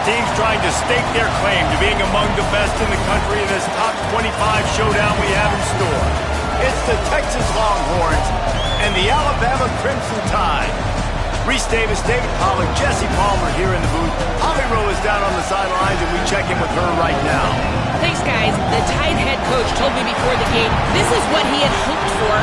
teams trying to stake their claim to being among the best in the country in this top 25 showdown we have in store. It's the Texas Longhorns and the Alabama Crimson Tide. Reese Davis, David Pollack, Jesse Palmer here in the booth. Holly Rowe is down on the sidelines, and we check in with her right now. Thanks, guys. The Tide head coach told me before the game this is what he had hoped for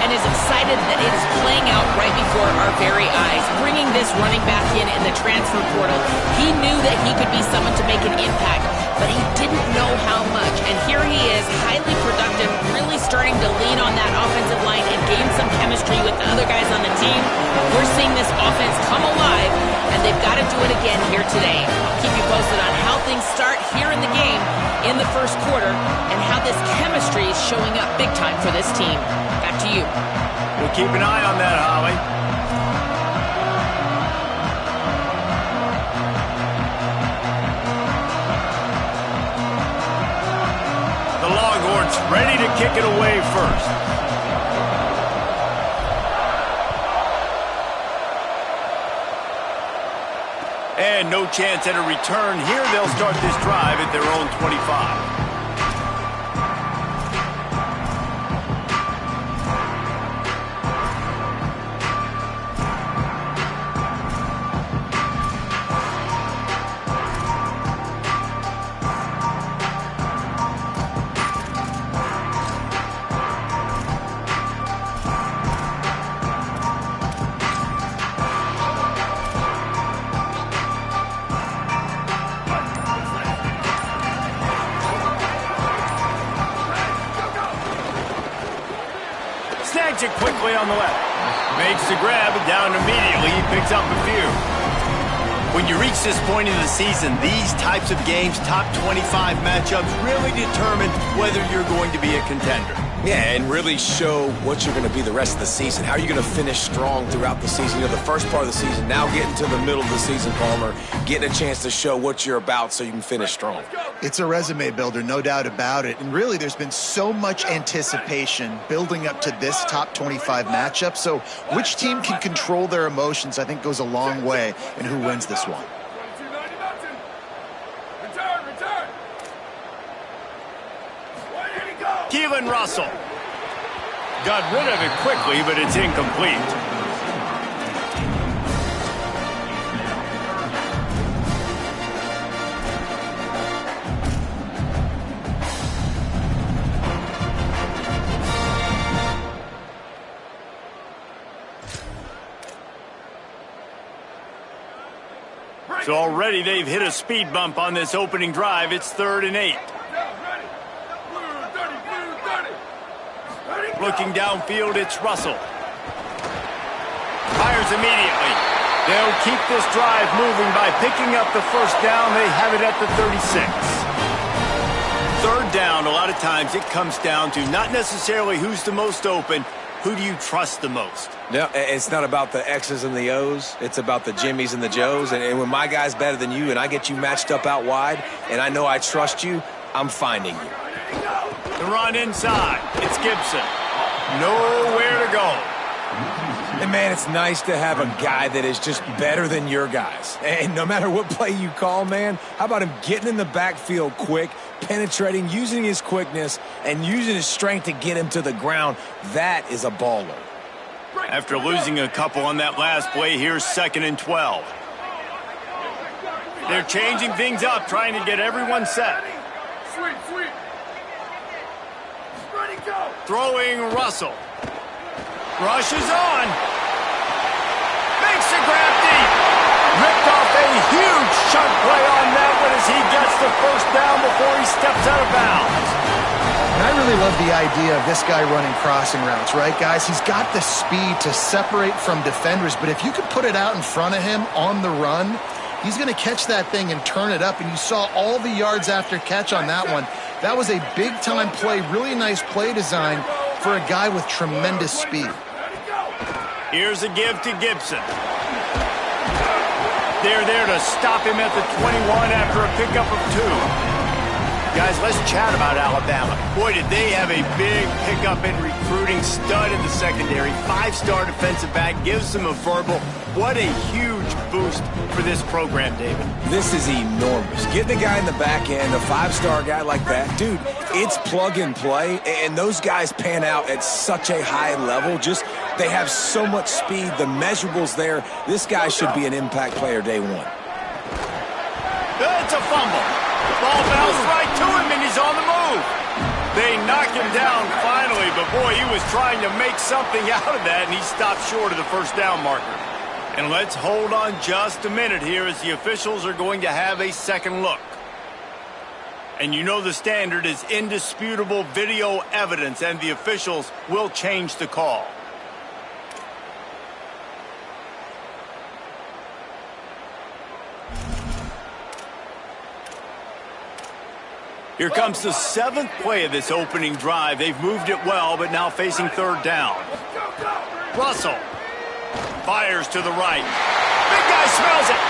and is excited that it is playing out right before our very eyes. Bringing this running back in the transfer portal, he knew that he could be someone to make an impact, but he didn't know how much. And here he is, highly productive, really starting to lean on that offensive line and gain some chemistry with the other guys on the team. We're seeing this offense come alive, and they've got to do it again here today. I'll keep you posted on how things start here in the game in the first quarter and how this chemistry is showing up big time for this team. Back to you. We'll keep an eye on that, Holly. The Longhorns ready to kick it away first. And no chance at a return here. They'll start this drive at their own 25. Snags it quickly on the left. Makes the grab, and down immediately. He picks up a few. When you reach this point in the season, these types of games, top 25 matchups, really determine whether you're going to be a contender. Yeah, and really show what you're going to be the rest of the season. How are you going to finish strong throughout the season? You know, the first part of the season, now getting to the middle of the season, Palmer, getting a chance to show what you're about so you can finish strong. It's a resume builder, no doubt about it. And really, there's been so much anticipation building up to this top 25 matchup. So which team can control their emotions, I think, goes a long way in who wins this one. Keelan Russell. Got rid of it quickly, but it's incomplete. So already they've hit a speed bump on this opening drive. It's 3rd and 8. Looking downfield, it's Russell. Fires immediately. They'll keep this drive moving by picking up the first down. They have it at the 36. 3rd down, a lot of times it comes down to not necessarily who's the most open, who do you trust the most? No, it's not about the X's and the O's. It's about the Jimmies and the Joes. And when my guy's better than you and I get you matched up out wide and I know I trust you, I'm finding you. The run inside. It's Gibson. Nowhere to go. And, man, it's nice to have a guy that is just better than your guys. And no matter what play you call, man, how about him getting in the backfield quick, penetrating, using his quickness, and using his strength to get him to the ground? That is a baller. After losing a couple on that last play, here's 2nd and 12. They're changing things up, trying to get everyone set. Throwing Russell. Rushes on. Makes the grab deep. Ripped off a huge chunk play on that one as he gets the first down before he steps out of bounds. And I really love the idea of this guy running crossing routes, right, guys? He's got the speed to separate from defenders, but if you could put it out in front of him on the run, he's going to catch that thing and turn it up, and you saw all the yards after catch on that one. That was a big-time play, really nice play design for a guy with tremendous speed. Here's a give to Gibson. They're there to stop him at the 21 after a pickup of 2. Guys, let's chat about Alabama. Boy, did they have a big pickup in recruiting. Stud in the secondary. 5-star defensive back. Gives them a verbal. What a huge boost for this program, David. This is enormous. Getting a guy in the back end, a 5-star guy like that, dude, it's plug and play, and those guys pan out at such a high level. Just, they have so much speed. The measurables there. This guy should be an impact player day one. It's a fumble. Ball bounced right to him, and he's on the move. They knock him down finally, but boy, he was trying to make something out of that, and he stopped short of the first down marker. And let's hold on just a minute here as the officials are going to have a second look. And you know the standard is indisputable video evidence, and the officials will change the call. Here comes the 7th play of this opening drive. They've moved it well, but now facing third down. Russell fires to the right. Big guy smells it.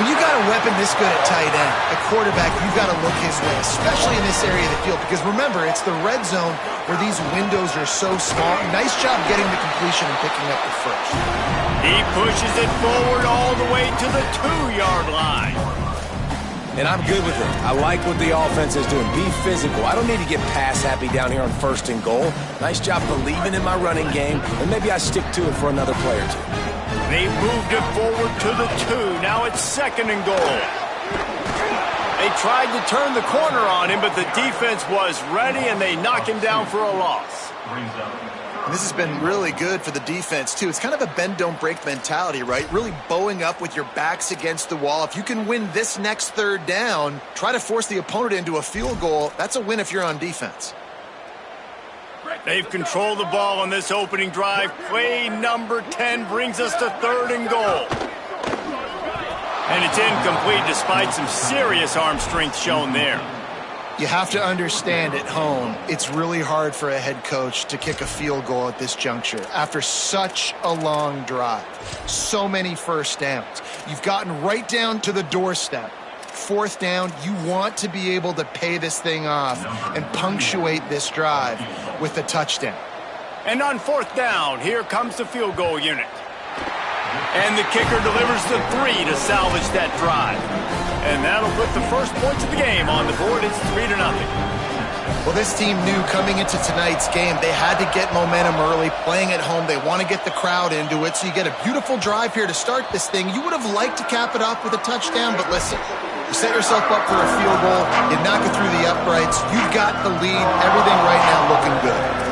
When you got a weapon this good at tight end, a quarterback, you've got to look his way, especially in this area of the field. Because remember, it's the red zone where these windows are so small. Nice job getting the completion and picking up the first. He pushes it forward all the way to the 2-yard line. And I'm good with it. I like what the offense is doing. Be physical. I don't need to get pass happy down here on 1st and goal. Nice job believing in my running game, and maybe I stick to it for another play or two. They moved it forward to the 2. Now it's 2nd and goal. They tried to turn the corner on him, but the defense was ready, and they knock him down for a loss. And this has been really good for the defense, too. It's kind of a bend-don't-break mentality, right? Really bowing up with your backs against the wall. If you can win this next third down, try to force the opponent into a field goal. That's a win if you're on defense. They've controlled the ball on this opening drive. Play number 10 brings us to 3rd and goal. And it's incomplete despite some serious arm strength shown there. You have to understand at home, it's really hard for a head coach to kick a field goal at this juncture after such a long drive. So many first downs. You've gotten right down to the doorstep. 4th down, you want to be able to pay this thing off and punctuate this drive with a touchdown. And on 4th down, here comes the field goal unit. And the kicker delivers the 3 to salvage that drive. And that'll put the first points of the game on the board. It's 3-0. Well, this team knew coming into tonight's game they had to get momentum early. Playing at home, they want to get the crowd into it. So you get a beautiful drive here to start this thing. You would have liked to cap it off with a touchdown, but listen, you set yourself up for a field goal, you knock it through the uprights, you've got the lead, everything right now looking good.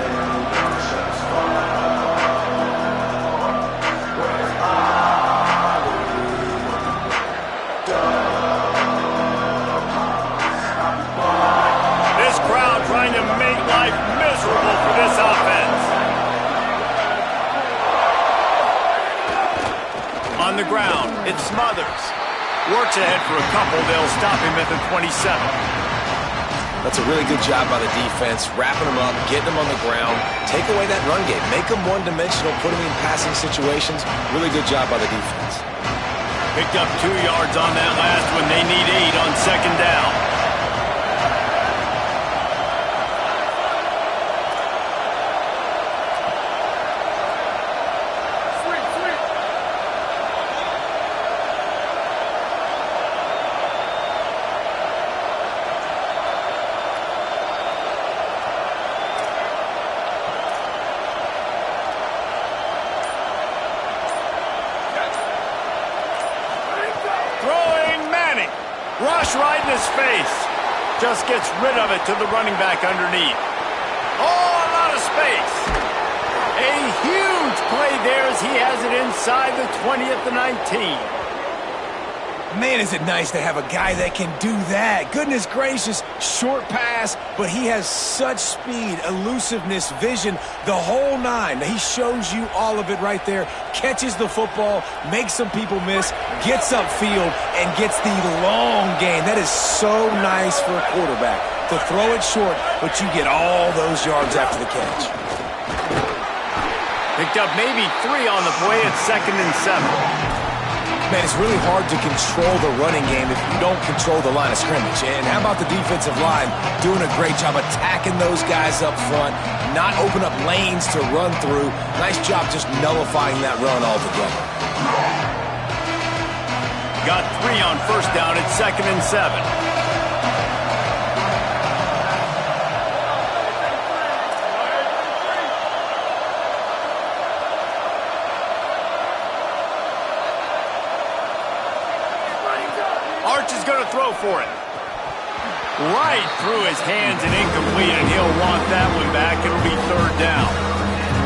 On the ground, it's Smothers. Works ahead for a couple. They'll stop him at the 27. That's a really good job by the defense, wrapping them up, getting them on the ground, take away that run game, make them one-dimensional, put them in passing situations. Really good job by the defense. Picked up 2 yards on that last one. They need 8 on 2nd down. Rush right in his face. Just gets rid of it to the running back underneath. Oh, a lot of space. A huge play there as he has it inside the 20 at the 19. Man, is it nice to have a guy that can do that. Goodness gracious, short pass, but he has such speed, elusiveness, vision, the whole 9. He shows you all of it right there. Catches the football, makes some people miss, gets upfield, and gets the long gain. That is so nice for a quarterback to throw it short, but you get all those yards after the catch. Picked up maybe 3 on the play at 2nd and 7. Man, it's really hard to control the running game if you don't control the line of scrimmage. And how about the defensive line doing a great job attacking those guys up front, not open up lanes to run through. Nice job just nullifying that run altogether. Got 3 on first down at 2nd and 7. Arch is going to throw for it. Right through his hands and incomplete, and he'll want that one back. It'll be 3rd down.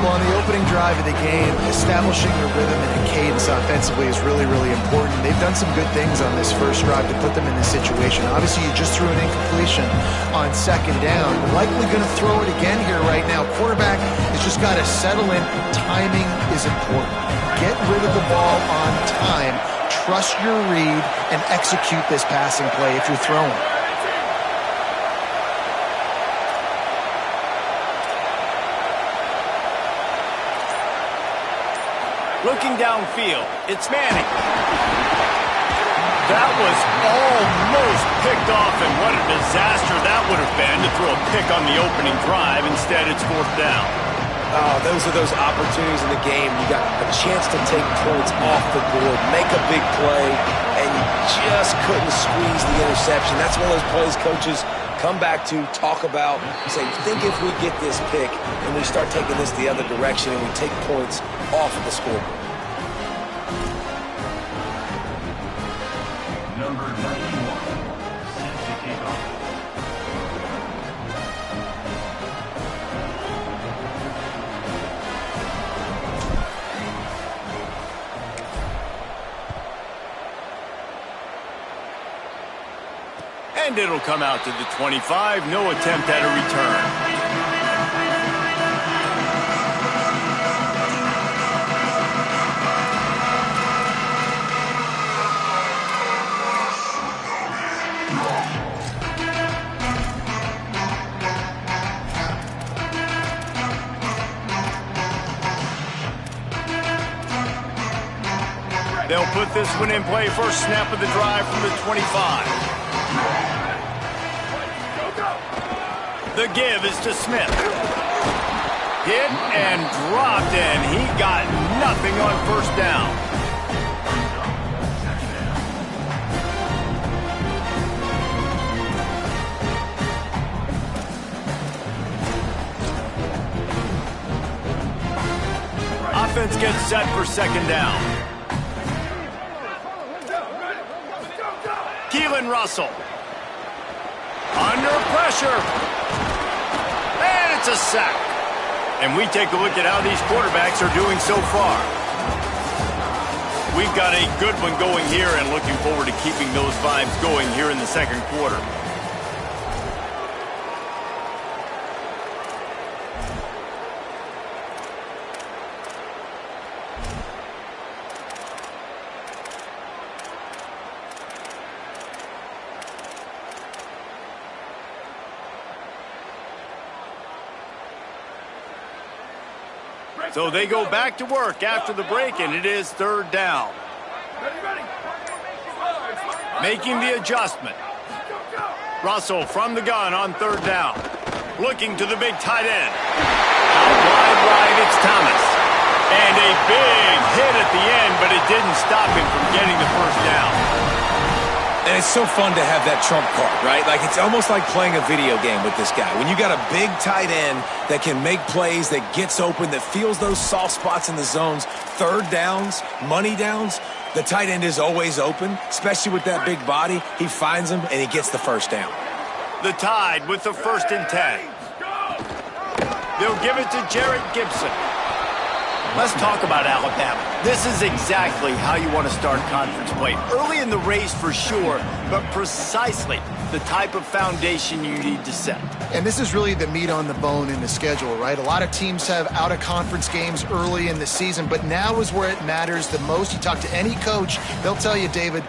Well, on the opening drive of the game, establishing the rhythm and a cadence offensively is really, really important. They've done some good things on this first drive to put them in this situation. Obviously, you just threw an incompletion on 2nd down. Likely going to throw it again here right now. Quarterback has just got to settle in. Timing is important. Get rid of the ball on time. Trust your read and execute this passing play if you're throwing. Looking downfield, it's Manning. That was almost picked off, and what a disaster that would have been to throw a pick on the opening drive. Instead, it's 4th down. Oh, those are those opportunities in the game. You got a chance to take points off the board, make a big play, and you just couldn't squeeze the interception. That's one of those plays coaches come back to, talk about, say, think if we get this pick and we start taking this the other direction and we take points off of the scoreboard. Number 91, set to kick off. And it'll come out to the 25. No attempt at a return. They'll put this one in play. First snap of the drive from the 25. The give is to Smith. Hit and dropped, and he got nothing on first down. Offense gets set for 2nd down. Keelan Russell. Under pressure. And it's a sack. And we take a look at how these quarterbacks are doing so far. We've got a good one going here and looking forward to keeping those vibes going here in the 2nd quarter. So they go back to work after the break, and it is 3rd down. Making the adjustment. Russell from the gun on 3rd down. Looking to the big tight end. Out wide, it's Thomas. And a big hit at the end, but it didn't stop him from getting the first down. And it's so fun to have that trump card, right? Like, it's almost like playing a video game with this guy. When you got a big tight end that can make plays, that gets open, that feels those soft spots in the zones, 3rd downs, money downs, the tight end is always open, especially with that big body. He finds them, and he gets the first down. The Tide with the 1st and 10. They'll give it to Jarrett Gibson. Let's talk about Alabama. This is exactly how you want to start conference play. Early in the race for sure, but precisely the type of foundation you need to set. And this is really the meat on the bone in the schedule, right? A lot of teams have out-of-conference games early in the season, but now is where it matters the most. You talk to any coach, they'll tell you, David,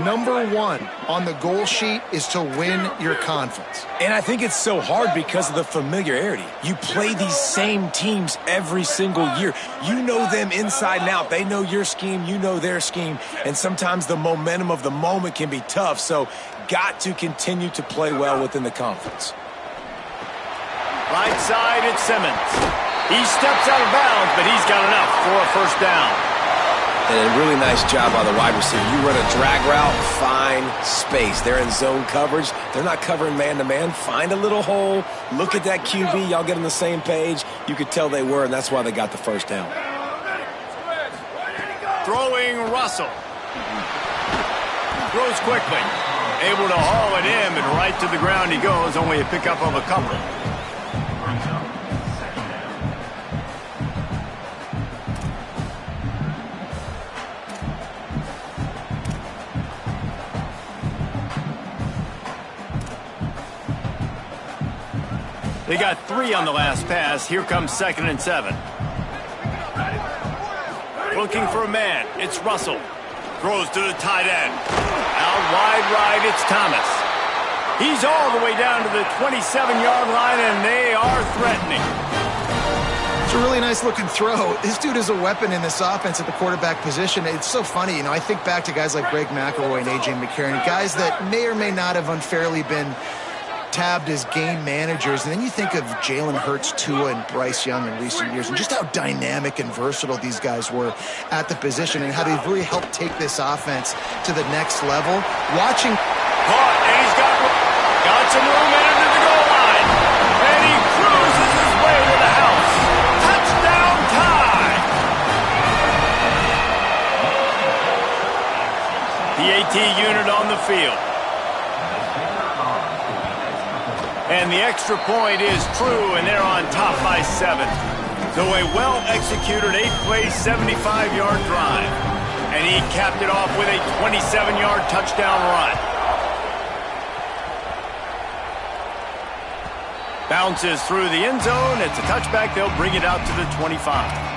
number one on the goal sheet is to win your conference. And I think it's so hard because of the familiarity. You play these same teams every single year. You know them inside and out. They know your scheme, you know their scheme, and sometimes the momentum of the moment can be tough, so got to continue to play well within the conference. Right side, it's Simmons. He steps out of bounds, but he's got enough for a first down. And a really nice job by the wide receiver. You run a drag route, find space. They're in zone coverage. They're not covering man-to-man. Find a little hole. Look at that QB. Y'all get on the same page. You could tell they were, and that's why they got the first down. Throwing Russell. Throws quickly. Able to haul it in, and right to the ground he goes. Only a pickup of a couple. They got 3 on the last pass. Here comes 2nd and 7. Looking for a man. It's Russell. Throws to the tight end. Out wide right, it's Thomas. He's all the way down to the 27-yard line, and they are threatening. It's a really nice looking throw. This dude is a weapon in this offense at the quarterback position. It's so funny, I think back to guys like Greg McElroy and A.J. McCarron, guys that may or may not have unfairly been tabbed as game managers, and then you think of Jalen Hurts, Tua, and Bryce Young in recent years, and just how dynamic and versatile these guys were at the position, and how they've really helped take this offense to the next level. Watching, and he's got some room into the goal line, and he cruises his way to the house. Touchdown tie. The AT unit on the field. And the extra point is true, and they're on top by 7. So a well-executed 8-play, 75-yard drive. And he capped it off with a 27-yard touchdown run. Bounces through the end zone. It's a touchback. They'll bring it out to the 25.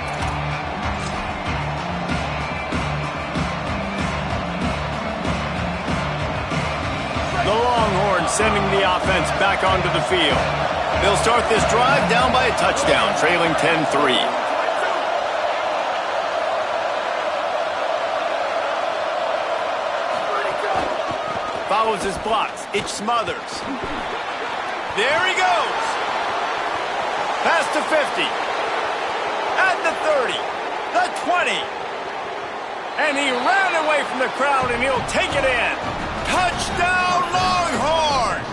The Longhorns sending the offense back onto the field. They'll start this drive down by a touchdown, trailing 10-3. Follows his blocks. It's Smothers. There he goes. Past the 50. At the 30. The 20. And he ran away from the crowd, and he'll take it in. Touchdown, Longhorns!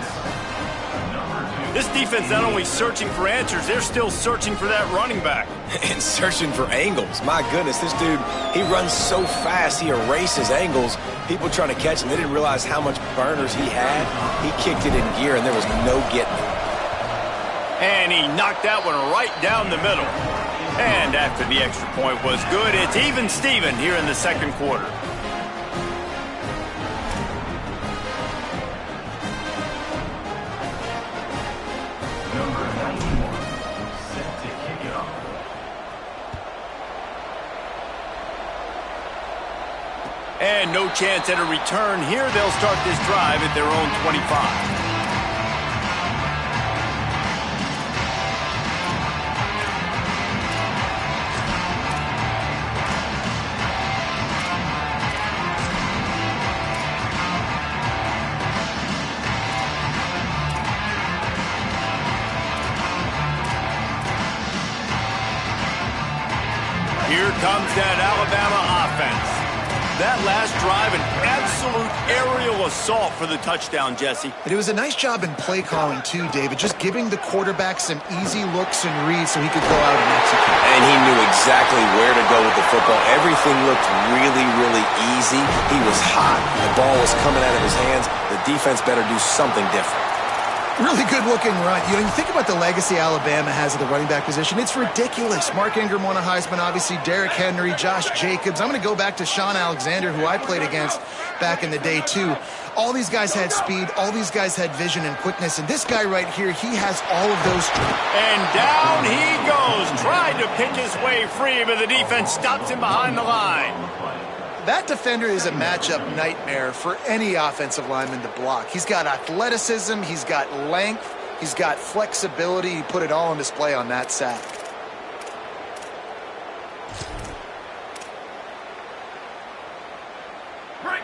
This defense not only searching for answers, they're still searching for that running back. And searching for angles. My goodness, this dude, he runs so fast, he erases angles. People trying to catch him, they didn't realize how much burners he had. He kicked it in gear, and there was no getting it. And he knocked that one right down the middle. And after the extra point was good, it's even Steven here in the second quarter. And no chance at a return here. They'll start this drive at their own 25. Here comes that Alabama offense. That last drive, an absolute aerial assault for the touchdown, Jesse. But it was a nice job in play calling, too, David, just giving the quarterback some easy looks and reads so he could go out and execute. And he knew exactly where to go with the football. Everything looked really, really easy. He was hot. The ball was coming out of his hands. The defense better do something different. Really good-looking run. You think about the legacy Alabama has at the running back position. It's ridiculous. Mark Ingram won a Heisman, obviously. Derrick Henry, Josh Jacobs. I'm going to go back to Sean Alexander, who I played against back in the day, too. All these guys had speed. All these guys had vision and quickness. And this guy right here, he has all of those. And down he goes. Tried to pick his way free, but the defense stops him behind the line. That defender is a matchup nightmare for any offensive lineman to block. He's got athleticism, he's got length, he's got flexibility. He put it all on display on that sack.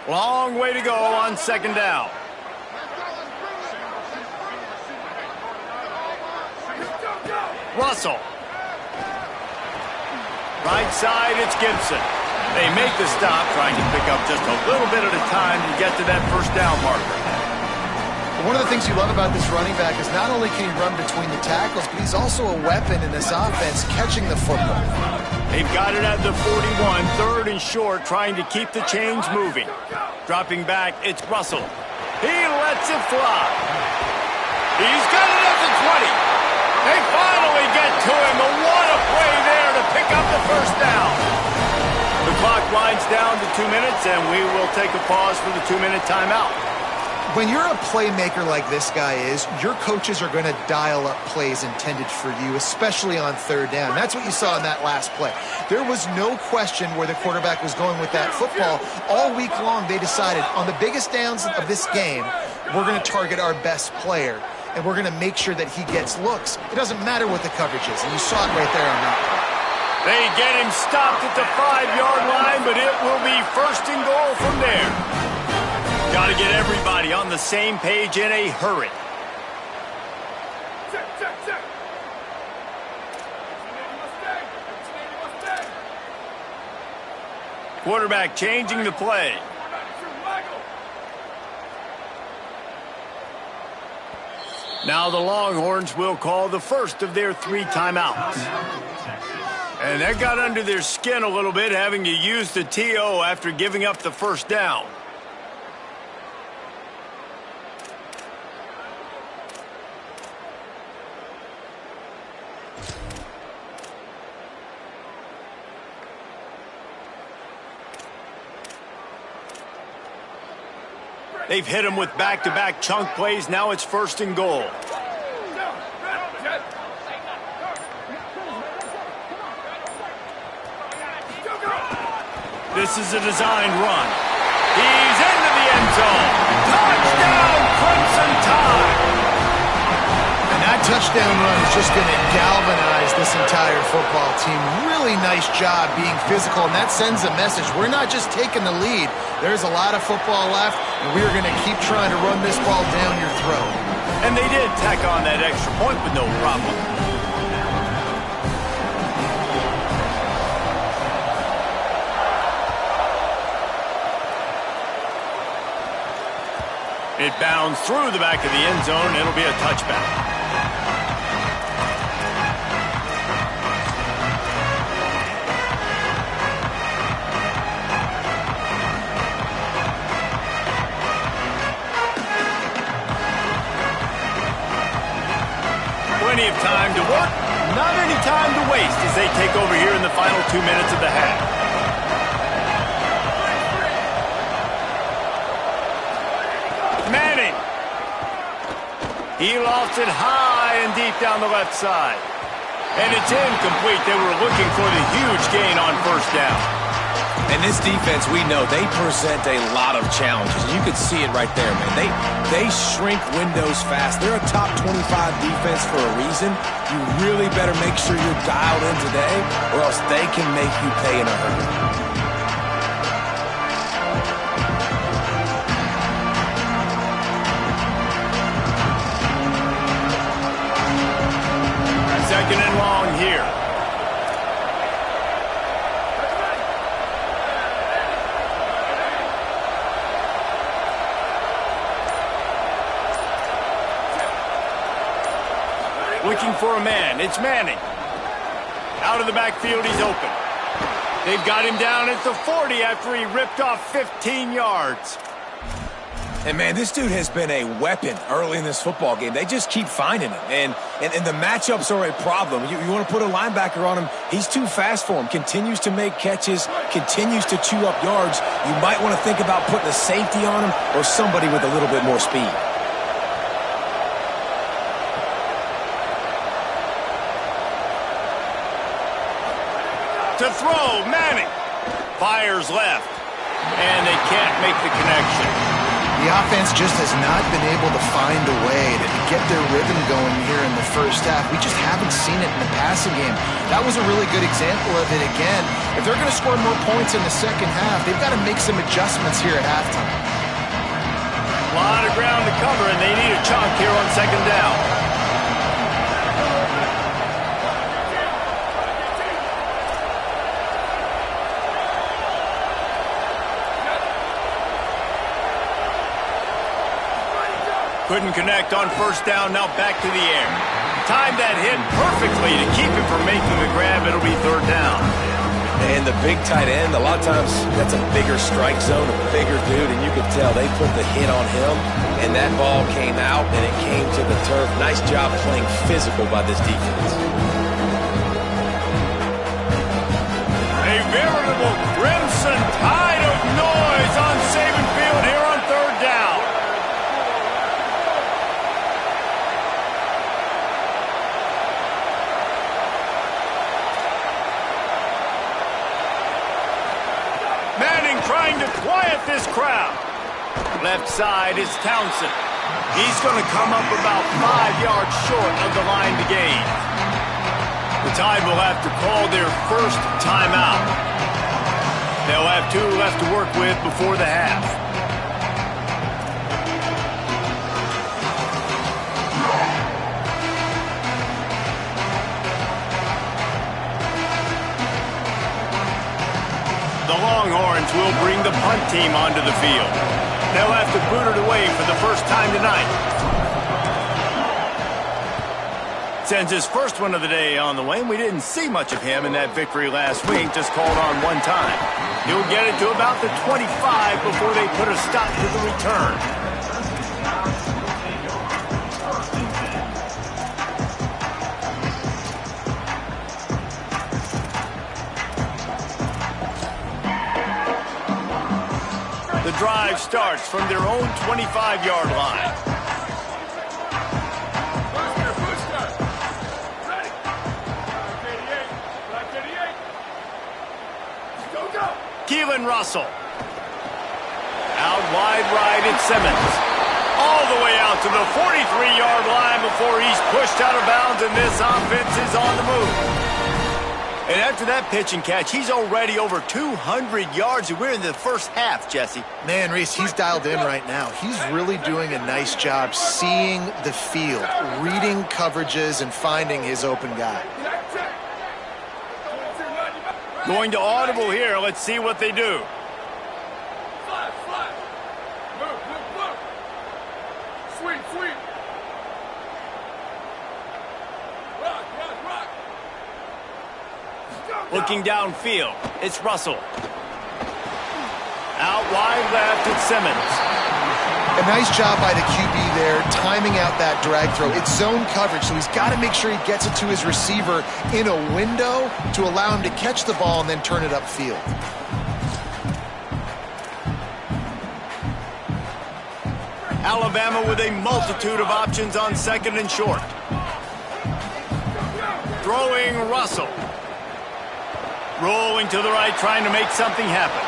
Long way to go on second down. Russell. Right side, it's Gibson. They make the stop, trying to pick up just a little bit at a time to get to that first down marker. One of the things you love about this running back is not only can he run between the tackles, but he's also a weapon in this offense catching the football. They've got it at the 41, third and short, trying to keep the chains moving. Dropping back, it's Russell. He lets it fly. He's got it at the 20. They finally get to him. But what a play there to pick up the first down. The clock winds down to 2 minutes, and we will take a pause for the 2-minute timeout. When you're a playmaker like this guy is, your coaches are going to dial up plays intended for you, especially on third down. That's what you saw in that last play. There was no question where the quarterback was going with that football. All week long, they decided on the biggest downs of this game, we're going to target our best player, and we're going to make sure that he gets looks. It doesn't matter what the coverage is, and you saw it right there on that play. They get him stopped at the 5-yard line, but it will be first and goal from there. Got to get everybody on the same page in a hurry. Quarterback changing the play. Now the Longhorns will call the first of their 3 timeouts. And that got under their skin a little bit, having to use the TO after giving up the first down. They've hit him with back-to-back chunk plays. Now it's first and goal. This is a designed run. He's into the end zone. Touchdown, Crimson Tide! And that touchdown run is just going to galvanize this entire football team. Really nice job being physical, and that sends a message. We're not just taking the lead. There's a lot of football left, and we're going to keep trying to run this ball down your throat. And they did tack on that extra point with no problem. It bounds through the back of the end zone. It'll be a touchback. Plenty of time to work, not any time to waste as they take over here in the final 2 minutes of the half. Manning. He lofts it high and deep down the left side. And it's incomplete. They were looking for the huge gain on first down. And this defense, we know, they present a lot of challenges. You could see it right there, man. They shrink windows fast. They're a top 25 defense for a reason. You really better make sure you're dialed in today, or else they can make you pay in a hurry. Second and long here. Looking for a man. It's Manning. Out of the backfield, he's open. They've got him down at the 40 after he ripped off 15 yards. And, man, this dude has been a weapon early in this football game. They just keep finding him. And the matchups are a problem. You want to put a linebacker on him, he's too fast for him. Continues to make catches, continues to chew up yards. You might want to think about putting a safety on him or somebody with a little bit more speed. To throw, Manning. Fires left. and they can't make the connection. The offense just has not been able to find a way to get their rhythm going here in the first half. We just haven't seen it in the passing game. That was a really good example of it again. If they're going to score more points in the second half, they've got to make some adjustments here at halftime. A lot of ground to cover, and they need a chunk here on second down. Couldn't connect on first down, now back to the air. Timed that hit perfectly to keep him from making the grab. It'll be third down. And the big tight end, a lot of times that's a bigger strike zone, a bigger dude, and you could tell they put the hit on him, and that ball came out, and it came to the turf. Nice job playing physical by this defense. A veritable crimson tide of noise on Saban Field here on third down. Trying to quiet this crowd. Left side is Townsend. He's going to come up about 5 yards short of the line to gain. The Tide will have to call their first timeout. They'll have 2 left to work with before the half. The Longhorns will bring the punt team onto the field. They'll have to boot it away for the first time tonight. Sends his first one of the day on the way. We didn't see much of him in that victory last week, just called on one time. He'll get it to about the 25 before they put a stop to the return. The drive starts from their own 25-yard line. Keelan Russell. Out wide right, it's Simmons. All the way out to the 43-yard line before he's pushed out of bounds, and this offense is on the move. And after that pitch and catch, he's already over 200 yards, and we're in the first half, Jesse. Man, Reese, he's dialed in right now. He's really doing a nice job seeing the field, reading coverages, and finding his open guy. Going to audible here. Let's see what they do. Looking downfield, it's Russell. Out wide left, it's Simmons. A nice job by the QB there, timing out that drag throw. It's zone coverage, so he's got to make sure he gets it to his receiver in a window to allow him to catch the ball and then turn it upfield. Alabama with a multitude of options on second and short. Throwing Russell. Rolling to the right, trying to make something happen.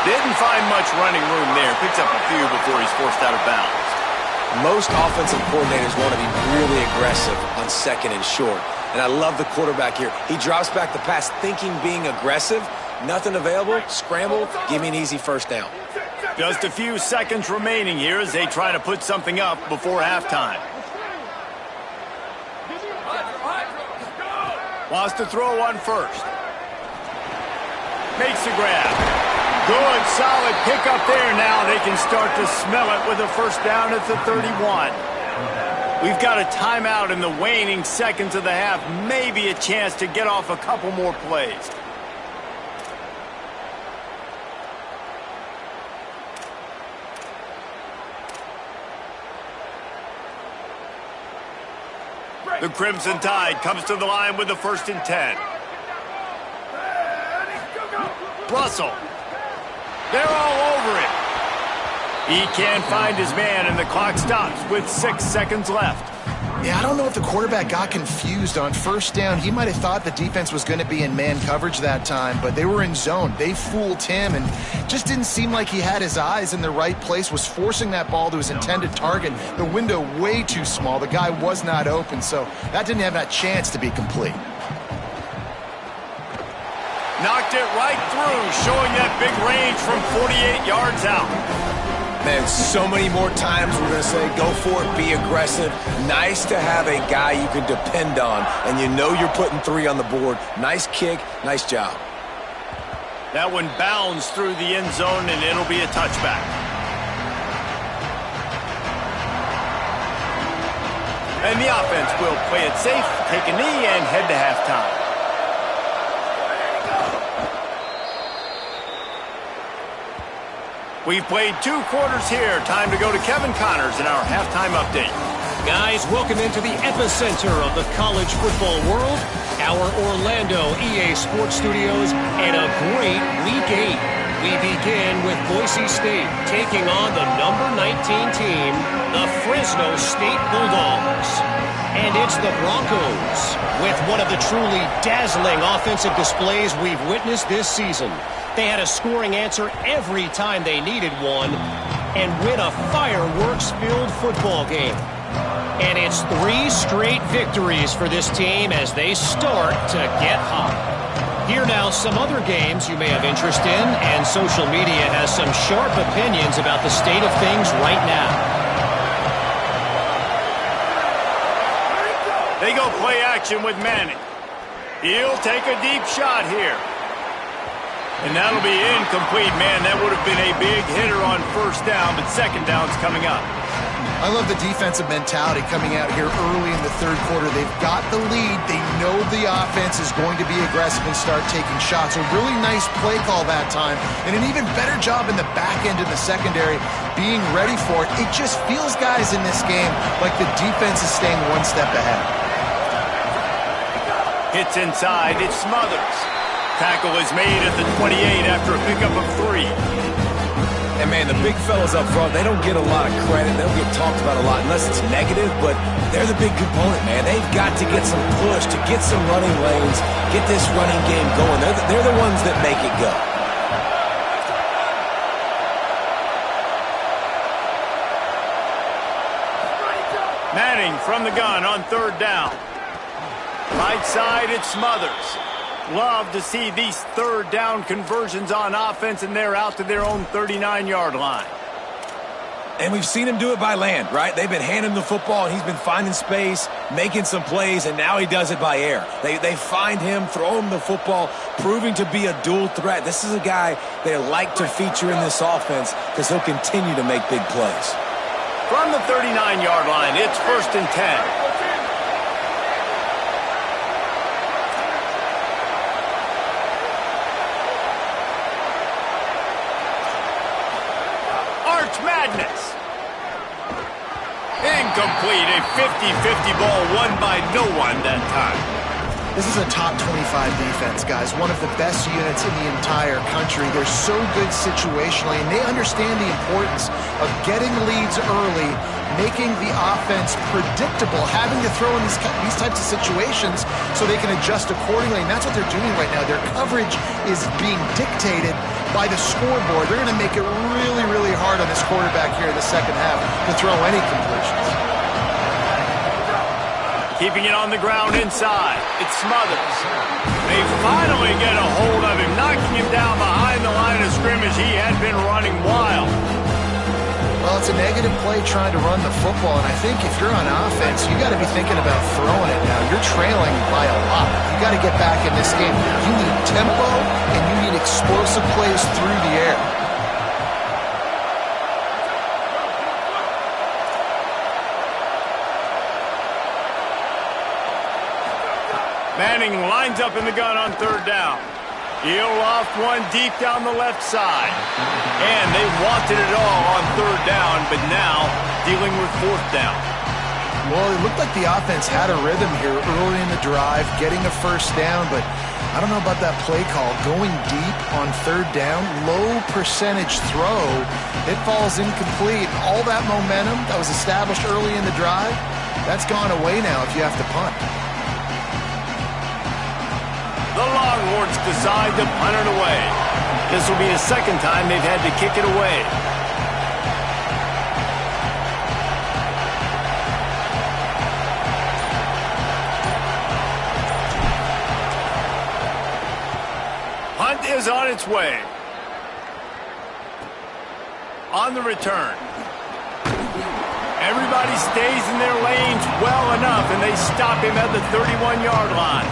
Didn't find much running room there. Picks up a few before he's forced out of bounds. Most offensive coordinators want to be really aggressive on second and short. And I love the quarterback here. He drops back the pass thinking being aggressive. Nothing available. Scramble. Give me an easy first down. Just a few seconds remaining here as they try to put something up before halftime. Wants to throw on first. Makes the grab. Good, solid pickup there. Now they can start to smell it with a first down at the 31. We've got a timeout in the waning seconds of the half. Maybe a chance to get off a couple more plays. The Crimson Tide comes to the line with the 1st and 10. Russell. They're all over it. He can't find his man, and the clock stops with 6 seconds left. Yeah, I don't know if the quarterback got confused on first down. He might have thought the defense was going to be in man coverage that time, but they were in zone. They fooled him and just didn't seem like he had his eyes in the right place, was forcing that ball to his intended target. The window way too small. The guy was not open, so that didn't have that chance to be complete. Knocked it right through, showing that big range from 48 yards out. Man, so many more times we're going to say, go for it, be aggressive. Nice to have a guy you can depend on, and you know you're putting 3 on the board. Nice kick, nice job. That one bounds through the end zone, and it'll be a touchback. And the offense will play it safe, take a knee, and head to halftime. We've played 2 quarters here. Time to go to Kevin Connors in our halftime update. Guys, welcome into the epicenter of the college football world, our Orlando EA Sports Studios, and a great Week 8. We begin with Boise State taking on the number 19 team, the Fresno State Bulldogs. And it's the Broncos with one of the truly dazzling offensive displays we've witnessed this season. They had a scoring answer every time they needed one and win a fireworks-filled football game. And it's 3 straight victories for this team as they start to get hot. Here now some other games you may have interest in, and social media has some sharp opinions about the state of things right now. They go play action with Manning. He'll take a deep shot here. And that'll be incomplete, man. That would have been a big hitter on first down, but second down's coming up. I love the defensive mentality coming out here early in the third quarter. They've got the lead. They know the offense is going to be aggressive and start taking shots. A really nice play call that time, and an even better job in the back end of the secondary being ready for it. It just feels, guys, in this game like the defense is staying one step ahead. Hits inside. It's Smothers. Tackle is made at the 28 after a pickup of 3. And, man, the big fellas up front, they don't get a lot of credit. They don't get talked about a lot unless it's negative, but they're the big component, man. They've got to get some push, to get some running lanes, get this running game going. They're the ones that make it go. Manning from the gun on third down. Right side, it's Smothers. Love to see these third down conversions on offense, and they're out to their own 39-yard line. And we've seen him do it by land, right? They've been handing him the football, and he's been finding space, making some plays, and now he does it by air. They find him, throw him the football, proving to be a dual threat. This is a guy they like to feature in this offense because he'll continue to make big plays. From the 39-yard line, it's 1st and 10. Madness. Incomplete. A 50-50 ball won by no one that time. This is a top 25 defense, guys. One of the best units in the entire country. They're so good situationally, and they understand the importance of getting leads early, making the offense predictable, having to throw in these types of situations so they can adjust accordingly, and that's what they're doing right now. Their coverage is being dictated by the scoreboard. They're going to make it really, really hard on this quarterback here in the second half to throw any completions. Keeping it on the ground inside. It's Smothers. They finally get a hold of him, knocking him down behind the line of scrimmage. He had been running wild. Well, it's a negative play trying to run the football, and I think if you're on offense, you got to be thinking about throwing it now. You're trailing by a lot. You got to get back in this game. You need tempo, and you need explosive plays through the air. Manning lines up in the gun on third down. He'll loft one deep down the left side. And they wanted it all on third down, but now dealing with fourth down. Well, it looked like the offense had a rhythm here early in the drive, getting a first down, but I don't know about that play call. Going deep on third down, low percentage throw, it falls incomplete. All that momentum that was established early in the drive, That's gone away now if you have to punt. The Longhorns decide to punt it away. This will be the second time they've had to kick it away. Punt is on its way. On the return. Everybody stays in their lanes well enough, and they stop him at the 31-yard line.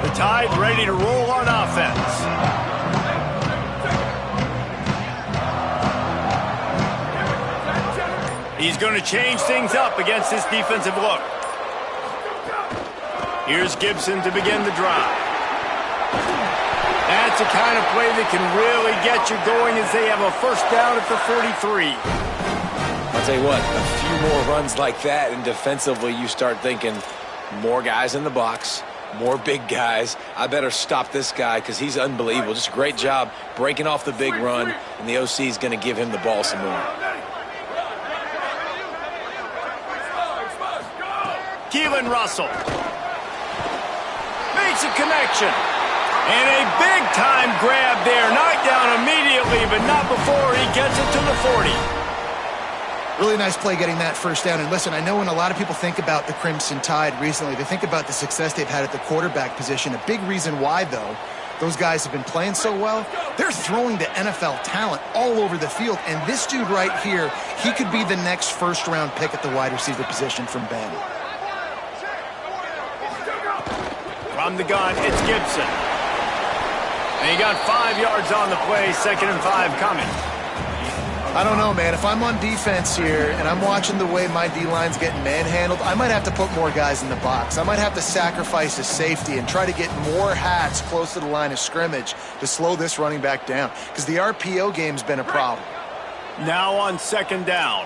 The Tide ready to roll on offense. He's going to change things up against this defensive look. Here's Gibson to begin the drive. That's the kind of play that can really get you going as they have a first down at the 43. I'll tell you what, a few more runs like that, and defensively you start thinking more guys in the box, more big guys. I better stop this guy because he's unbelievable. Just a great job breaking off the big run, and the OC is going to give him the ball some more. Keelan Russell makes a connection. And a big-time grab there. Knocked down immediately, but not before he gets it to the 40. Really nice play getting that first down. And listen, I know when a lot of people think about the Crimson Tide recently, they think about the success they've had at the quarterback position. A big reason why, though, those guys have been playing so well, they're throwing to NFL talent all over the field. And this dude right here, he could be the next first-round pick at the wide receiver position from Bama. From the gun, it's Gibson. And he got 5 yards on the play, 2nd and 5 coming. I don't know, man. If I'm on defense here and I'm watching the way my D-line's getting manhandled, I might have to put more guys in the box. I might have to sacrifice a safety and try to get more hats close to the line of scrimmage to slow this running back down, because the RPO game's been a problem. Now on 2nd down.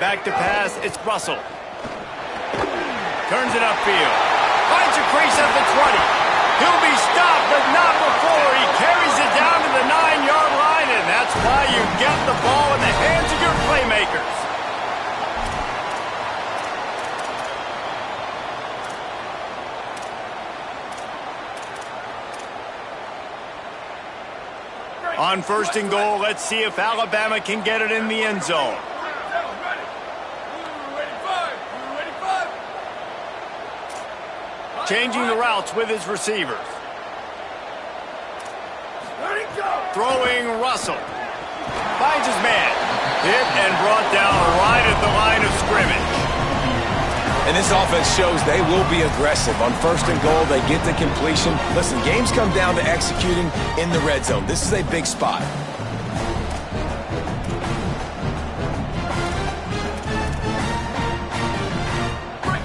Back to pass, it's Russell. Turns it upfield. Finds a crease at the 20. He'll be stopped, but not before. He carries it down to the 9-yard line, and that's why you get the ball in the hands of your playmakers. On 1st and goal, let's see if Alabama can get it in the end zone. Changing the routes with his receivers. Throwing Russell. Finds his man. Hit and brought down right at the line of scrimmage. And this offense shows they will be aggressive. On 1st and goal, they get the completion. Listen, games come down to executing in the red zone. This is a big spot.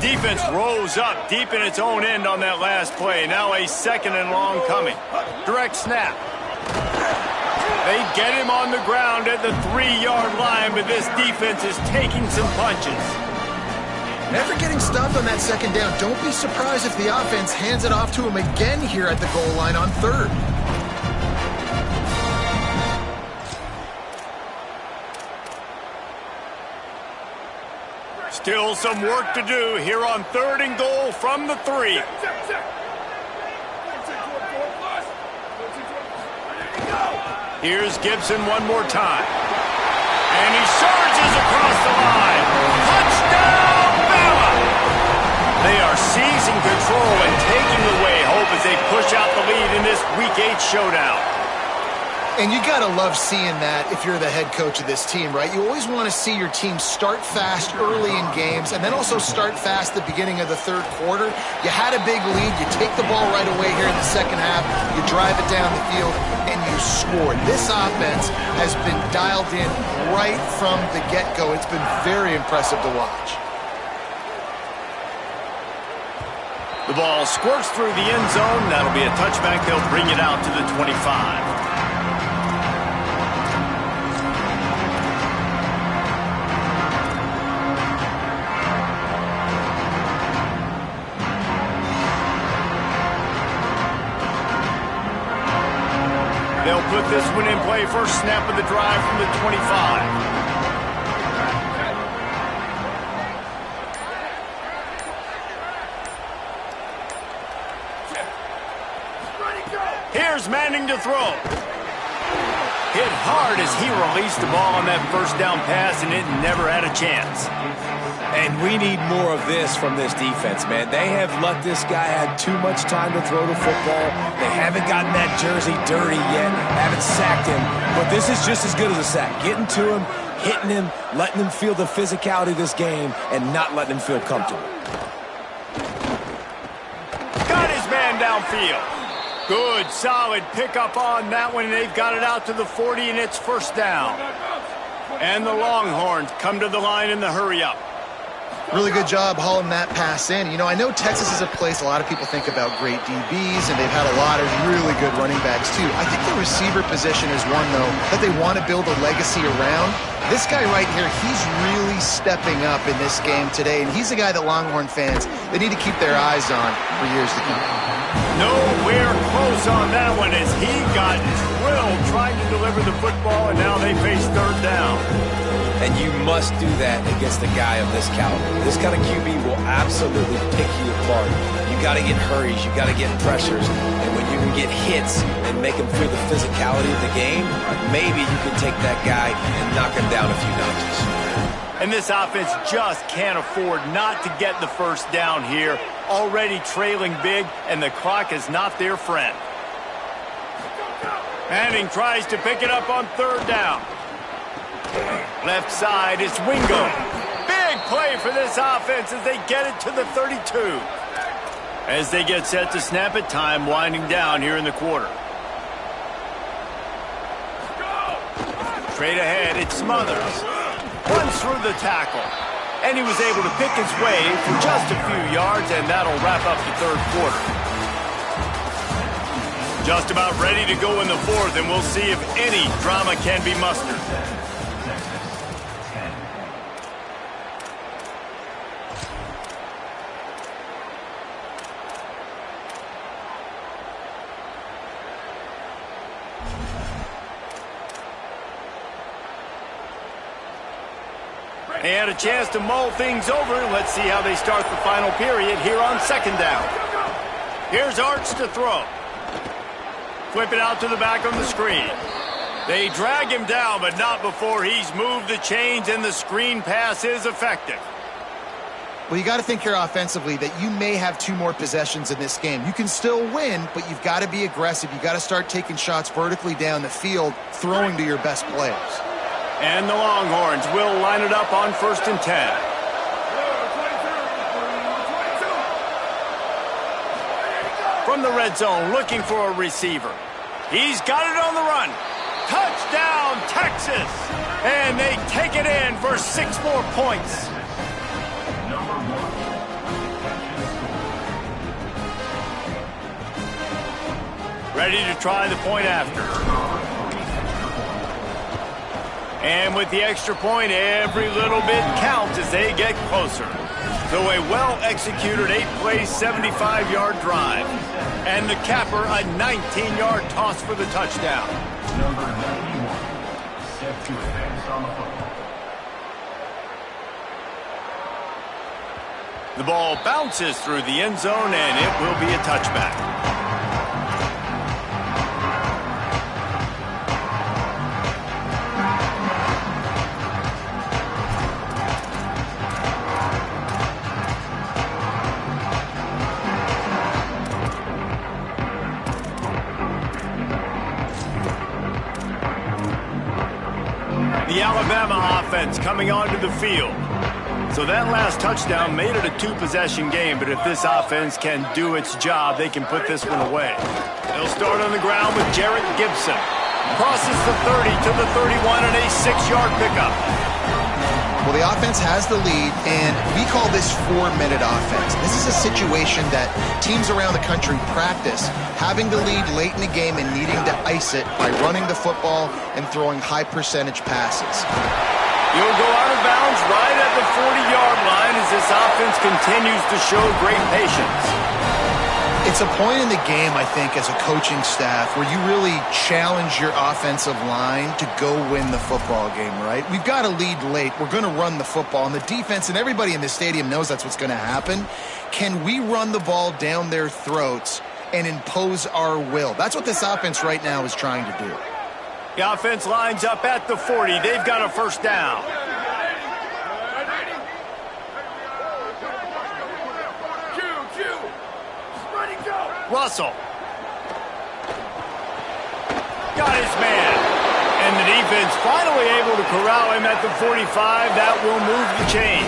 Defense rose up deep in its own end on that last play. Now a 2nd and long coming. Direct snap. They get him on the ground at the 3-yard line, but this defense is taking some punches. Never getting stuffed on that 2nd down. Don't be surprised if the offense hands it off to him again here at the goal line on 3rd. Still some work to do here on 3rd and goal from the 3. Here's Gibson one more time. And he surges across the line. Touchdown, Bama! They are seizing control and taking away hope as they push out the lead in this Week 8 showdown. And you got to love seeing that if you're the head coach of this team, right? You always want to see your team start fast early in games and then also start fast at the beginning of the 3rd quarter. You had a big lead. You take the ball right away here in the 2nd half. You drive it down the field, and you score. This offense has been dialed in right from the get-go. It's been very impressive to watch. The ball squirts through the end zone. That'll be a touchback. They'll bring it out to the 25. put this one in play. First snap of the drive from the 25. Here's Manning to throw. Hit hard as he released the ball on that first down pass, and it never had a chance. And we need more of this from this defense, man. They have let this guy have too much time to throw the football. They haven't gotten that jersey dirty yet, haven't sacked him. But this is just as good as a sack. Getting to him, hitting him, letting him feel the physicality of this game, and not letting him feel comfortable. Got his man downfield. Good, solid pickup on that one. They've got it out to the 40, and it's first down. And the Longhorns come to the line in the hurry-up. Really good job hauling that pass in. You know, I know Texas is a place a lot of people think about great DBs, and they've had a lot of really good running backs, too. I think the receiver position is one, though, that they want to build a legacy around. This guy right here, he's really stepping up in this game today, and he's a guy that Longhorn fans, they need to keep their eyes on for years to come. Nowhere close on that one as he got drilled trying to deliver the football, and now they face third down. And you must do that against a guy of this caliber. This kind of QB will absolutely pick you apart. You got to get hurries, you got to get pressures, and when you can get hits and make him feel the physicality of the game, maybe you can take that guy and knock him down a few notches. And this offense just can't afford not to get the first down here. Already trailing big, and the clock is not their friend. Manning tries to pick it up on third down. Left side, it's Wingo. Big play for this offense as they get it to the 32. As they get set to snap it, time winding down here in the quarter. Straight ahead, it's Smothers. Runs through the tackle. And he was able to pick his way for just a few yards, and that'll wrap up the third quarter. Just about ready to go in the fourth, and we'll see if any drama can be mustered. They had a chance to mull things over. Let's see how they start the final period here on second down. Here's Arch to throw. Flip it out to the back on the screen. They drag him down, but not before he's moved the chains, and the screen pass is effective. Well, you got to think here offensively that you may have two more possessions in this game. You can still win, but you've got to be aggressive. You've got to start taking shots vertically down the field, throwing to your best players. And the Longhorns will line it up on 1st and 10. From the red zone, looking for a receiver. He's got it on the run. Touchdown, Texas! And they take it in for 6 more points. Ready to try the point after. And with the extra point, every little bit counts as they get closer. So a well-executed 8-play, 75-yard drive. And the capper, a 19-yard toss for the touchdown. Number 91, set to advance on the football. The ball bounces through the end zone, and it will be a touchback. The Alabama offense coming onto the field. So that last touchdown made it a 2-possession game, but if this offense can do its job, they can put this one away. They'll start on the ground with Jarrett Gibson. Crosses the 30 to the 31 and a 6-yard pickup. Well, the offense has the lead, and we call this 4-minute offense. This is a situation that teams around the country practice, having the lead late in the game and needing to ice it by running the football and throwing high-percentage passes. You'll go out of bounds right at the 40-yard line as this offense continues to show great patience. It's a point in the game, I think, as a coaching staff where you really challenge your offensive line to go win the football game, right? We've got to lead late. We're going to run the football. And the defense and everybody in the stadium knows that's what's going to happen. Can we run the ball down their throats and impose our will? That's what this offense right now is trying to do. The offense lines up at the 40. They've got a first down. Russell. Got his man. And the defense finally able to corral him at the 45. That will move the chain.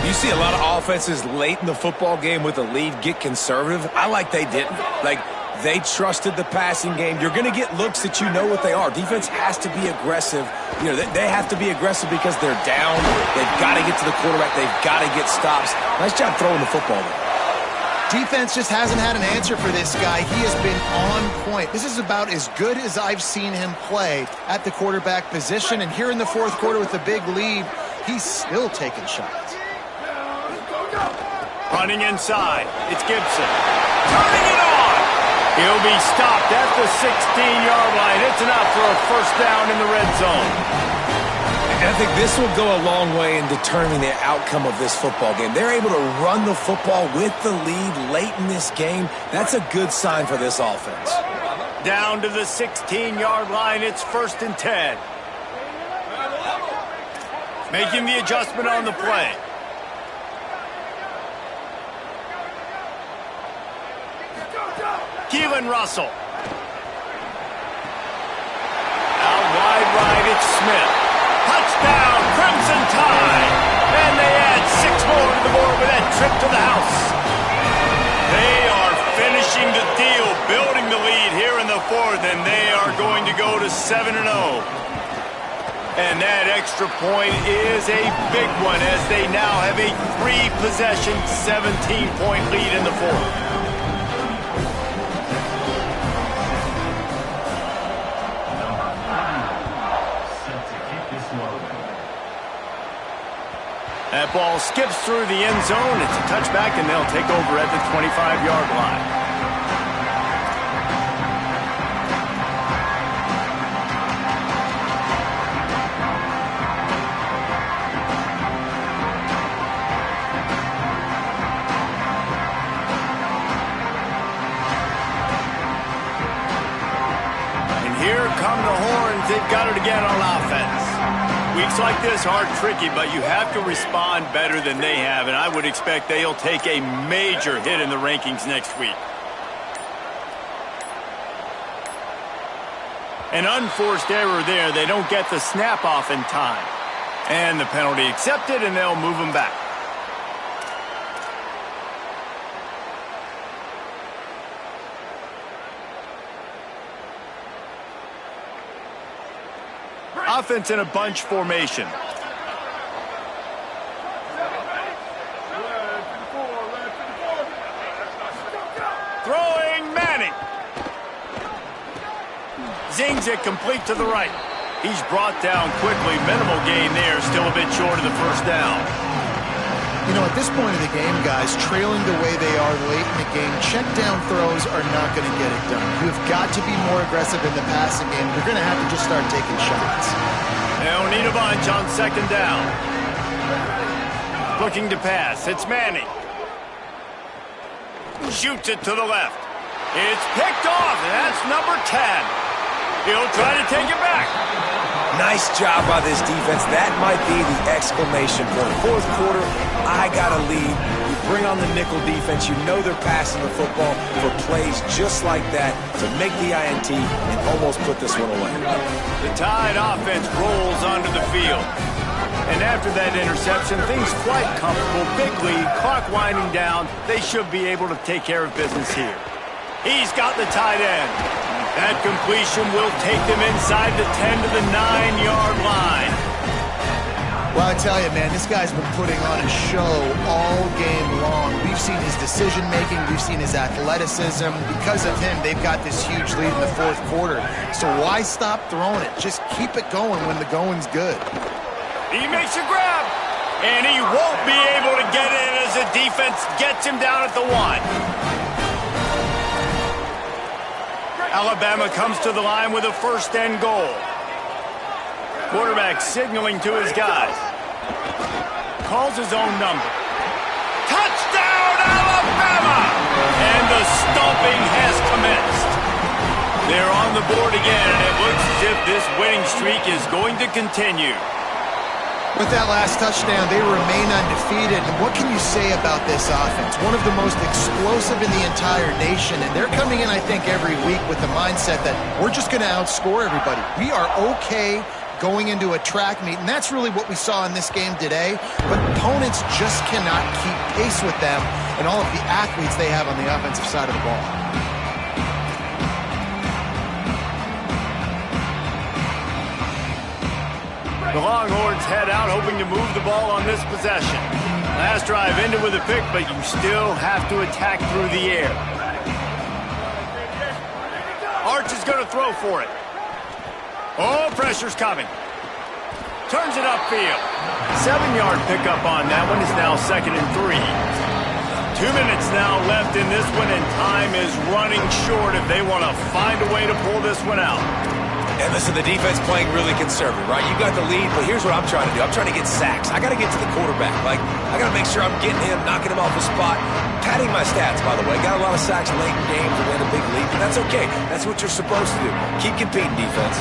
You see a lot of offenses late in the football game with a lead get conservative. I like they didn't. Like, they trusted the passing game. You're going to get looks that you know what they are. Defense has to be aggressive. You know, they have to be aggressive because they're down. They've got to get to the quarterback. They've got to get stops. Nice job throwing the football there. Defense just hasn't had an answer for this guy. He has been on point. This is about as good as I've seen him play at the quarterback position. And here in the fourth quarter with a big lead, he's still taking shots. Running inside. It's Gibson. Turning it on. He'll be stopped at the 16-yard line. It's enough for a first down in the red zone. And I think this will go a long way in determining the outcome of this football game. They're able to run the football with the lead late in this game. That's a good sign for this offense. Down to the 16-yard line. It's 1st and 10. Making the adjustment on the play. Keelan Russell. Out wide right, it's Smith. Touchdown, Crimson Tide. And they add 6 more to the board with that trip to the house. They are finishing the deal, building the lead here in the 4th, and they are going to go to 7-0. And that extra point is a big one as they now have a 3-possession, 17-point lead in the 4th. That ball skips through the end zone. It's a touchback, and they'll take over at the 25-yard line. And here come the horns. They've got it again on offense. Weeks like this are tricky, but you have to respond better than they have, and I would expect they'll take a major hit in the rankings next week. An unforced error there. They don't get the snap off in time. And the penalty accepted, and they'll move them back. Offense in a bunch formation. Throwing Manning. Zings it complete to the right. He's brought down quickly. Minimal gain there. Still a bit short of the first down. You know, at this point of the game, guys, trailing the way they are late in the game, check down throws are not going to get it done. You've got to be more aggressive in the passing game. You're going to have to just start taking shots. They'll need a bunch on 2nd down. Looking to pass. It's Manning. Shoots it to the left. It's picked off, and that's number 10. He'll try to take it back. Nice job by this defense. That might be the exclamation point. 4th quarter, I got a lead. You bring on the nickel defense. You know they're passing the football for plays just like that to make the INT and almost put this one away. The Tide offense rolls onto the field. And after that interception, things quite comfortable. Big lead, clock winding down. They should be able to take care of business here. He's got the tight end. That completion will take them inside the 10 to the 9-yard line. Well, I tell you, man, this guy's been putting on a show all game long. We've seen his decision-making. We've seen his athleticism. Because of him, they've got this huge lead in the 4th quarter. So why stop throwing it? Just keep it going when the going's good. He makes a grab, and he won't be able to get in as the defense gets him down at the 1. Alabama comes to the line with a first and goal. Quarterback signaling to his guys. Calls his own number. Touchdown, Alabama! And the stomping has commenced. They're on the board again, and it looks as if this winning streak is going to continue. With that last touchdown, they remain undefeated. And what can you say about this offense? One of the most explosive in the entire nation. And they're coming in, I think, every week with the mindset that we're just going to outscore everybody. We are okay going into a track meet. And that's really what we saw in this game today. But opponents just cannot keep pace with them and all of the athletes they have on the offensive side of the ball. The Longhorns head out hoping to move the ball on this possession. Last drive ended with a pick, but you still have to attack through the air. Arch is going to throw for it. Oh, pressure's coming. Turns it upfield. 7-yard pickup on that one. Is now 2nd and 3. 2 minutes now left in this one, and time is running short if they want to find a way to pull this one out. And listen, the defense playing really conservative, right? You got the lead, but here's what I'm trying to do. I'm trying to get sacks. I got to get to the quarterback. I got to make sure I'm getting him, knocking him off the spot. Padding my stats, by the way. Got a lot of sacks late in games and win a big lead, but that's okay. That's what you're supposed to do. Keep competing, defense.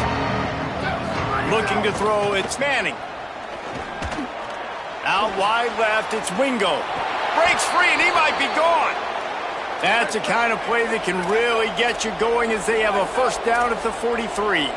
Looking to throw, it's Manning. Out wide left, it's Wingo. Breaks free, and he might be gone. That's the kind of play that can really get you going as they have a first down at the 43.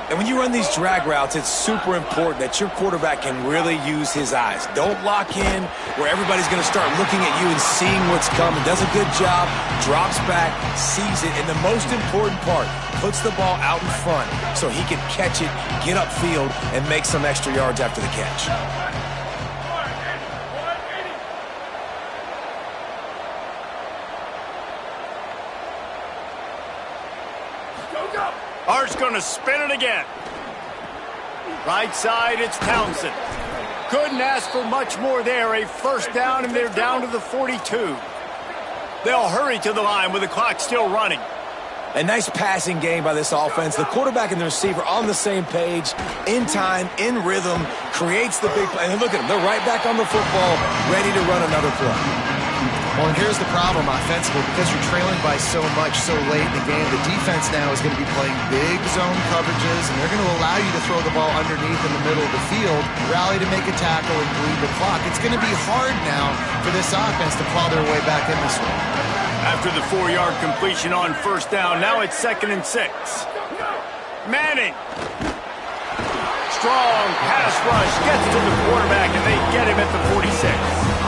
And when you run these drag routes, it's super important that your quarterback can really use his eyes. Don't lock in where everybody's going to start looking at you and seeing what's coming. Does a good job, drops back, sees it, and the most important part, puts the ball out in front so he can catch it, get upfield, and make some extra yards after the catch. Art's going to spin it again. Right side, it's Townsend. Couldn't ask for much more there. A first down, and they're down to the 42. They'll hurry to the line with the clock still running. A nice passing game by this offense. The quarterback and the receiver on the same page, in time, in rhythm, creates the big play. And look at them. They're right back on the football, ready to run another play. Well, and here's the problem offensively. Because you're trailing by so much so late in the game, the defense now is going to be playing big zone coverages, and they're going to allow you to throw the ball underneath in the middle of the field, rally to make a tackle, and bleed the clock. It's going to be hard now for this offense to claw their way back in this one. After the 4-yard completion on first down, now it's 2nd and 6. Manning. Strong pass rush, gets to the quarterback, and they get him at the 46.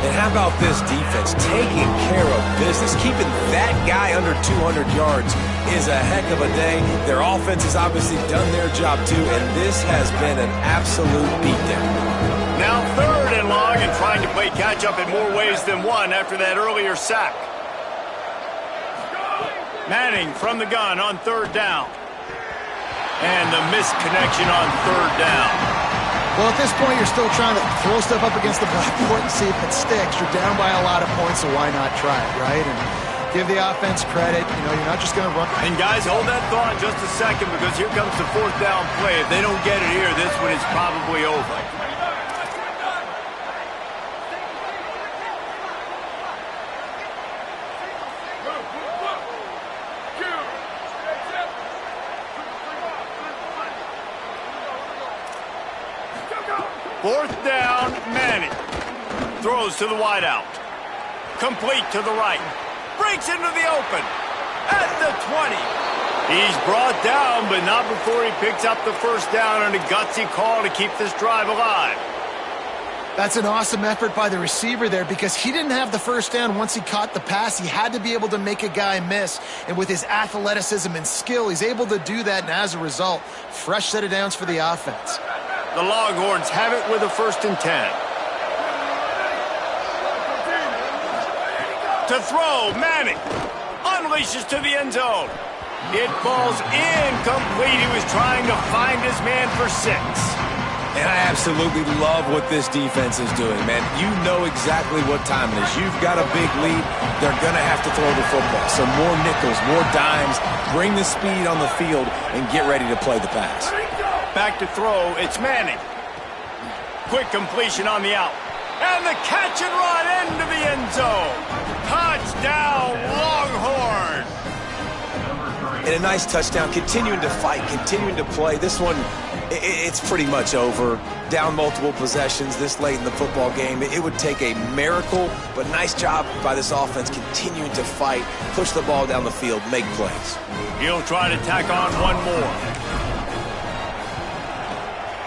And how about this defense taking care of business? Keeping that guy under 200 yards is a heck of a day. Their offense has obviously done their job too, and this has been an absolute beatdown. Now 3rd and long, and trying to play catch-up in more ways than one after that earlier sack. Manning from the gun on 3rd down. And the missed connection on 3rd down. Well, at this point, you're still trying to throw stuff up against the blackboard and see if it sticks. You're down by a lot of points, so why not try it, right? And give the offense credit. You know, you're not just going to run. And guys, hold that thought just a second, because here comes the 4th down play. If they don't get it here, this one is probably over. Fourth down, Manning. Throws to the wideout. Complete to the right. Breaks into the open. At the 20. He's brought down, but not before he picks up the first down on a gutsy call to keep this drive alive. That's an awesome effort by the receiver there, because he didn't have the first down once he caught the pass. He had to be able to make a guy miss. And with his athleticism and skill, he's able to do that. And as a result, fresh set of downs for the offense. The Longhorns have it with a 1st and 10. To throw, Manning unleashes to the end zone. It falls incomplete. He was trying to find his man for 6. And I absolutely love what this defense is doing, man. You know exactly what time it is. You've got a big lead. They're going to have to throw the football. So more nickels, more dimes, bring the speed on the field, and get ready to play the pass. Back to throw, it's Manning. Quick completion on the out. And the catch and run into the end zone. Touchdown, Longhorns. And a nice touchdown, continuing to fight, continuing to play. This one, it's pretty much over. Down multiple possessions this late in the football game. It would take a miracle, but nice job by this offense continuing to fight, push the ball down the field, make plays. He'll try to tack on one more.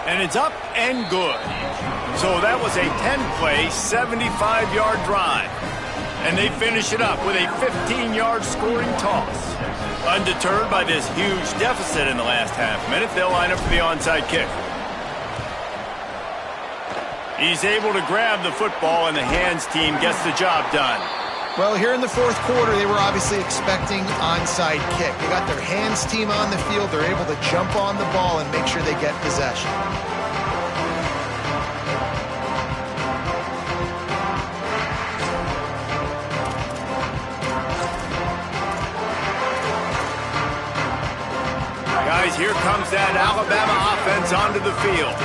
And it's up and good. So that was a 10-play, 75-yard drive. And they finish it up with a 15-yard scoring toss. Undeterred by this huge deficit in the last half minute, they'll line up for the onside kick. He's able to grab the football, and the hands team gets the job done. Well, here in the fourth quarter, they were obviously expecting onside kick. They got their hands team on the field. They're able to jump on the ball and make sure they get possession. Guys, here comes that Alabama offense onto the field.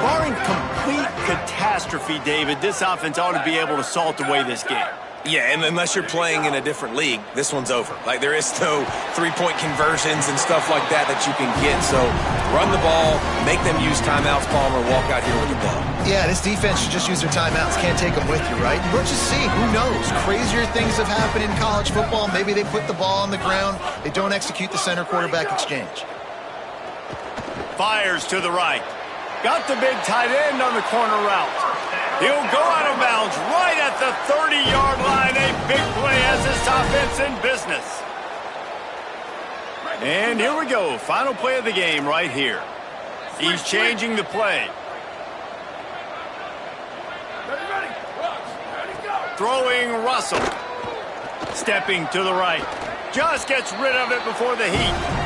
Barring complete catastrophe, David, this offense ought to be able to salt away this game. Yeah, and unless you're playing in a different league, this one's over. Like, there is no three-point conversions and stuff like that you can get. So run the ball, make them use timeouts, Palmer, walk out here with the ball. Yeah, this defense should just use their timeouts. Can't take them with you, right? We'll just see. Who knows? Crazier things have happened in college football. Maybe they put the ball on the ground. They don't execute the center-quarterback exchange. Fires to the right. Got the big tight end on the corner route. He'll go out of bounds right at the 30-yard line. A big play has this offense in business. And here we go. Final play of the game right here. He's changing the play. Throwing Russell. Stepping to the right. Just gets rid of it before the heat.